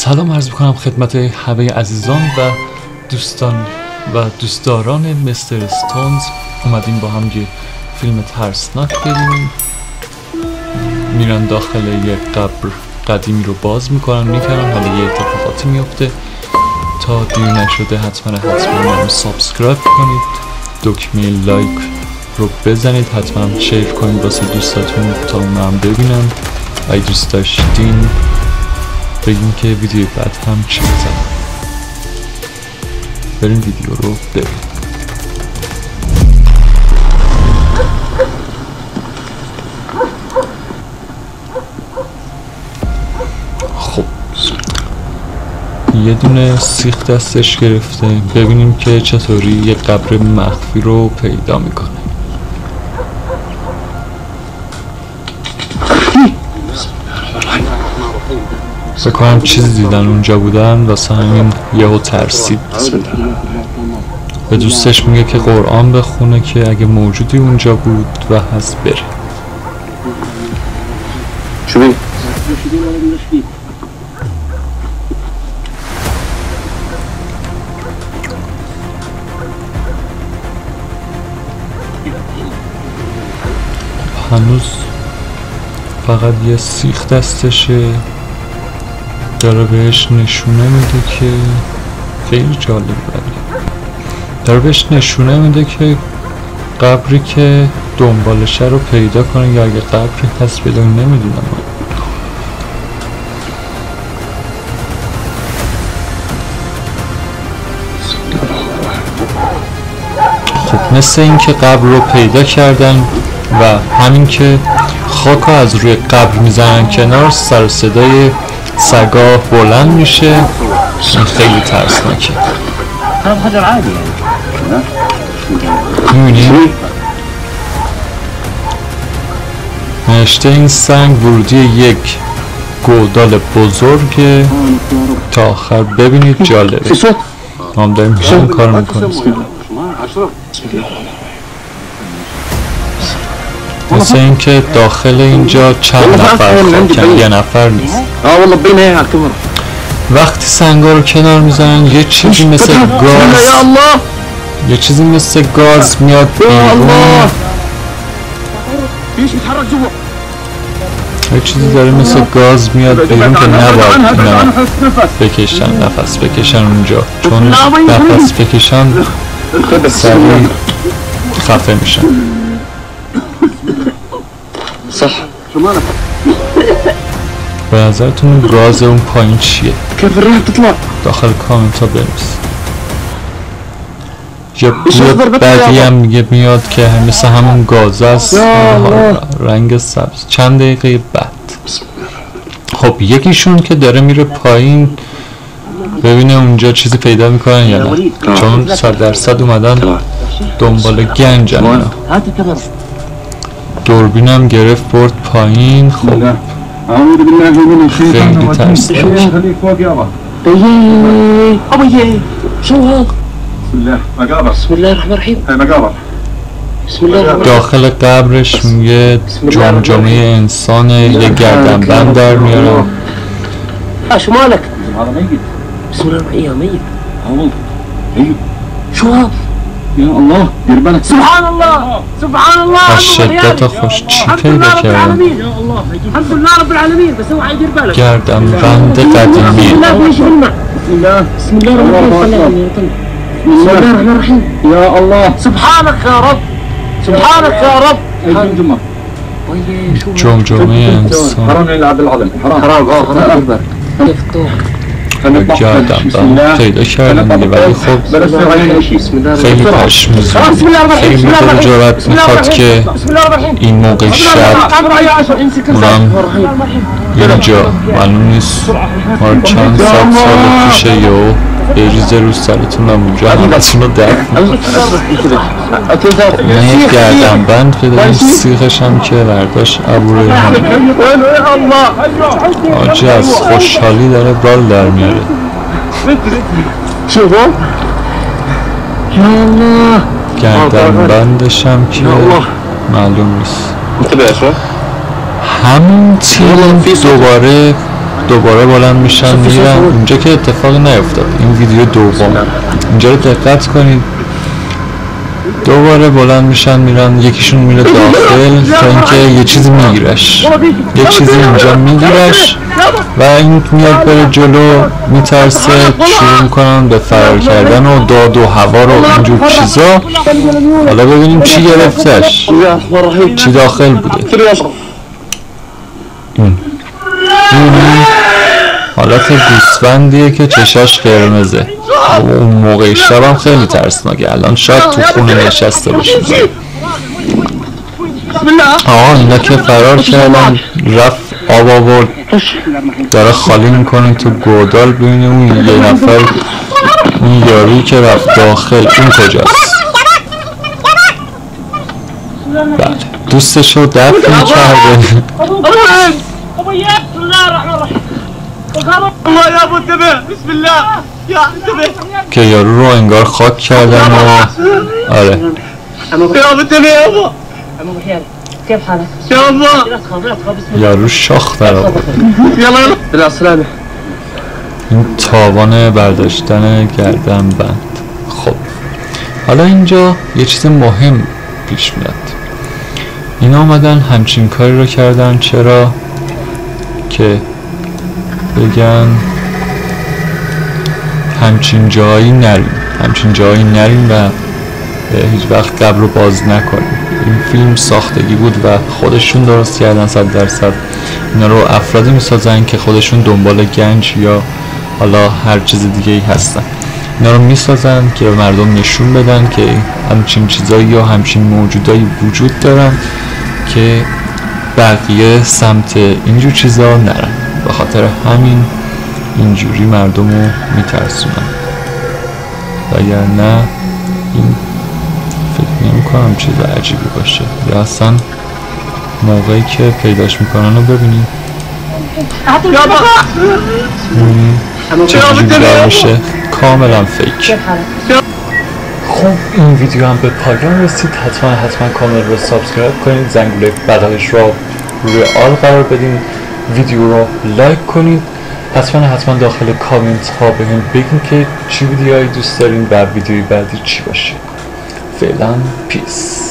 سلام عرض میکنم خدمت همه عزیزان و دوستان و دوستداران مستر استونز. اومدیم با هم یه فیلم ترسناک ببینیم. میرن داخل یه قبر قدیمی رو باز میکنن میکنن، حالا یه اتفاقاتی میفته. تا دیر نشده حتما من سابسکرایب کنید، دکمه لایک رو بزنید، حتما شیر کنید واسه دوستاتون تا اونم ببینن. اگه دوست داشتین بگیم که ویدیو بعد هم چی بزنم. بریم ویدیو رو ببینیم. خب یه دونه سیخ دستش گرفته، ببینیم که چطوری یه قبر مخفی رو پیدا میکنه. فکر کنم چیزی دیدن اونجا بودن واسه همین یهو ترسید. به دوستش میگه که قرآن بخونه که اگه موجودی اونجا بود و هست بره. هنوز فقط یه سیخ دستشه، داره بهش نشونه میده که خیلی جالب داره بهش نشونه میده که قبری که دنبالشه رو پیدا کنه، یا اگه قبری هست پیدا نمیدونم. خب مثل این که قبر رو پیدا کردن و همین که خاک از روی قبر میزنن کنار، سر صدای سگا بلند میشه. این خیلی ترسناکه. میبینی؟ نوشته این سنگ ورودی یک گودال بزرگه. تا آخر ببینید، جالبه. هم داریم این کار میکنیم. مثل این که داخل اینجا چند نفر خاکن، یه نفر نیست. وقتی سنگا رو کنار میزنن یه چیزی مثل گاز میاد بیرون. یه چیزی داره مثل گاز میاد بیرون که نباید اینا بکشن، نفس بکشن اونجا، چون نفس بکشن سریع خفه میشن. صح. شو مالك؟ به نظرتون گاز اون پایین چیه؟ كيف الريح تطلع؟ داخل کامنت ها بنویس. یه بوی بدی هم میگه میاد که مثل همون گاز است، رنگ سبز. چند دقیقه بعد خب یکیشون که داره میره پایین ببینه اونجا چیزی پیدا میکنن یا نه، چون 100% اومدن دنبال گنجن اینا. دوربینم گرفت برد پایین. خب خیلی ترسناک. داخل قبرش میگه جمجمه انسان، یه گردنبند در میاره. شو مالك؟ بسم الله الرحمن الرحيم. ميت. شو هذا؟ يا الله دير بالك. سبحان الله سبحان الله. از شدت خوش چی پیدا کردن؟ الحمد لله رب العالمين. بس اوعى دير بالك. گردنبند قدیمی. بسم الله بسم الله بسم الله الرحمن الرحيم. يا الله سبحانك يا رب سبحانك يا رب. جمجمه انسان. حرام يلعب العلم. حرام حرام. كيف الطوق؟ گردنبند پیدا کردن دیگه، ولی خب خیلی پشمزه، خیلی داره جرأت میخواد که این موقع شب اونم اینجا معلوم نیست مار چند سال پیشه یهو بریزه رو سرتون هم اونجا همتون رو دفن. من یک گردنبند پیدا، این سیخش هم که برداشت عبوره هم آجی از خوشحالی داره بال در میاره. گردنبندش هم که معلوم نیست. همین تیم دوباره دوباره بلند میشن میرن اونجا که اتفاقی نیفتاد. این ویدیو دوم. اینجا رو دقت کنید. دوباره بلند میشن میرن، یکیشون میره داخل تا اینکه یه چیزی میگیرش، یه چیزی اینجا میگیرش و این میاد بره جلو، میترسه، شروع میکنن به فرار کردن و داد و هوا رو اینجور چیزا. حالا ببینیم چی گرفتش، چی داخل بوده. این حالت گوسفندیه که چشاش قرمزه. اون موقع شبم خیلی ترسناکه. الان شاید تو خونه نشسته باشه. آقا اینا که فرار کردن، رفت آب آورد، داره خالی میکنه تو گودال. ببینه اون یه نفر، اون یارویی که رفت داخل، اون کجاست؟ بله دوستشو دفن کرده. که یارو رو انگار خاک کردن و آره. یارو شاخ در آورد. این تاوان برداشتن گردن بند. خب حالا اینجا یه چیز مهم پیش میاد. اینا آمدن همچین کاری رو کردن. چرا؟ که بگن همچین جایی نریم و هیچ وقت قبر رو باز نکنیم. این فیلم ساختگی بود و خودشون درست کردن 100%. اینا رو افرادی میسازن که خودشون دنبال گنج یا حالا هر چیز دیگه ای هستن. اینا رو میسازن که به مردم نشون بدن که همچین چیزایی یا همچین موجودایی وجود دارن که بقیه سمت اینجور چیزا نرن. به خاطر همین اینجوری مردم رو میترسونن. وگرنه این فکر نمی کنم چیز عجیبی باشه. یا اصلا موقعی که پیداش میکنن رو ببینیم چجوری بیدار میشه. کاملا فیک. خب این ویدیو هم به پایان رسید. حتما کانال رو سابسکرایب کنید، زنگوله بدایش رو روی آل قرار بدین، ویدیو رو لایک کنید. حتما داخل کامنت ها بهم بگین که چی ویدیوهایی دوست دارین و ویدیوی بعدی چی باشه. فعلا پیس.